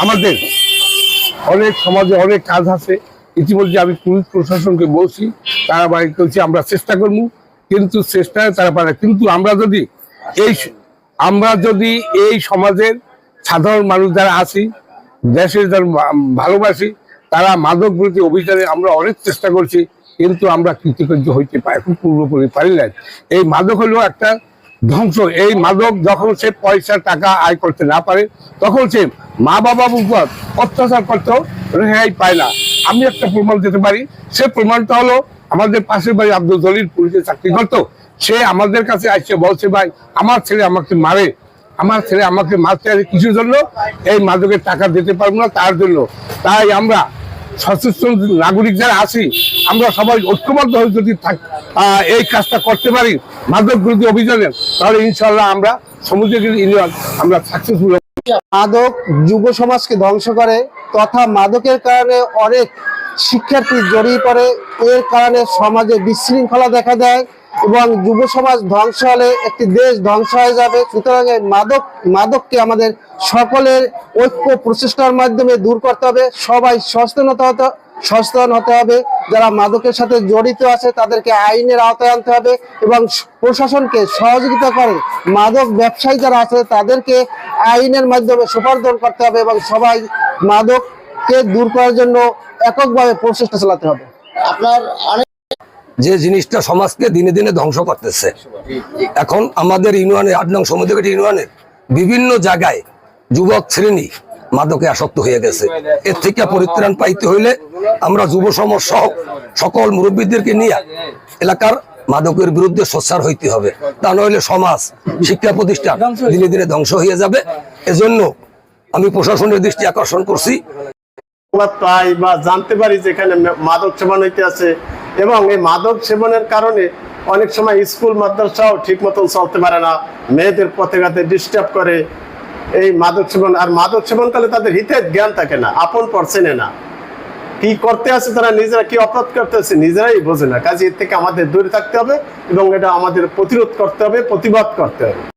আমাদের অনেক সমাজে অনেক কাজ আছে। ইতিমধ্যে আমি পুলিশ প্রশাসনকে বলছি, তারা বাড়ি করছি আমরা চেষ্টা করবো, কিন্তু চেষ্টায় তারা পারে। কিন্তু আমরা যদি এই সমাজের সাধারণ মানুষ যারা আছি, দেশের যারা ভালোবাসি, তারা মাদক বিরোধী অভিযানে আমরা অনেক চেষ্টা করছি, কিন্তু আমরা কৃতকার্য হইতে এখন পুরোপুরি পারি না। এই মাদক হলো একটা ধ্বংস। এই মাদক যখন সে পয়সা টাকা আয় করতে না পারে, তখন সে মা বাবার উপর অত্যাচার করতেও রেহাই পায় না। আমি একটা প্রমাণ দিতে পারি। সে প্রমাণটা হলো, আমাদের পাশের বাড়ি আব্দুল জলিল পুলিশে চাকরি করতো। সে আমাদের কাছে আসছে, বলছে ভাই আমার ছেলে আমাকে মারে, আমার ছেলে আমাকে মারতে আসে কিছুর জন্য, এই মাদকের টাকা দিতে পারবো না তার জন্য। তাই আমরা সচেতন নাগরিক যারা আছি, আমরা সবাই ঐক্যবদ্ধ হয়ে যদি এই কাজটা করতে পারি মাদক বিরোধী অভিযানে, তাহলে ইনশাল্লাহ আমরা সমুদ্রগিরি ইউনিয়ন আমরা সাকসেসফুল। মাদক যুব সমাজকে ধ্বংস করে, তথা মাদকের কারণে অনেক শিক্ষার্থী জড়িয়ে পড়ে। এর কারণে সমাজে বিশৃঙ্খলা দেখা দেয় এবং যুব সমাজ ধ্বংস হলে একটি দেশ ধ্বংস হয়ে যাবে। সুতরাং মাদককে আমাদের সকলের ঐক্য প্রচেষ্টার মাধ্যমে দূর করতে হবে। সবাই সচেতন হতে হবে। যারা মাদকের সাথে জড়িত আছে তাদেরকে আইনের আওতায় আনতে হবে এবং প্রশাসনকে সহযোগিতা করে মাদক ব্যবসায়ী যারা আছে তাদেরকে আইনের মাধ্যমে সুপারদন করতে হবে এবং সবাই মাদককে দূর করার জন্য এককভাবে প্রচেষ্টা চালাতে হবে। যে জিনিসটা সমাজকে দিনে দিনে ধ্বংস করতেছে, এখন আমাদের ইউনিয়নে ৮ নং সমুদ্রঘাটি ইউনিয়নের বিভিন্ন জায়গায় যুবক শ্রেণী মাদকে আসক্ত হয়ে গেছে। এর থেকে পরিত্রাণ পাইতে হইলে আমরা যুব সমাজ সহ সকল মুরব্বীদেরকে নিয়ে এলাকার মাদকের বিরুদ্ধে সোচ্চার হইতে হবে। তা নইলে সমাজ, শিক্ষা প্রতিষ্ঠান দিনে দিনে ধ্বংস হয়ে যাবে। এজন্য আমি প্রশাসনের দৃষ্টি আকর্ষণ করছি। পাই বা জানতে পারি যেখানে মাদক সেবন হইতে আছে, এবং এই মাদক সেবনের কারণে অনেক সময় স্কুল মাদ্রাসাও ঠিক মতন চলতে পারে না, মেয়েদের পথে ঘাতে ডিস্টার্ব করে এই মাদক সেবন। আর মাদক সেবনকালে তাদের হিতের জ্ঞান থাকে না, আপন পর চেনে না, কি করতে আছে তারা নিজেরা, কি অপরাধ করতে আছে নিজেরাই বোঝে না। কাজে এর থেকে আমাদের দূরে থাকতে হবে এবং এটা আমাদের প্রতিরোধ করতে হবে, প্রতিবাদ করতে হবে।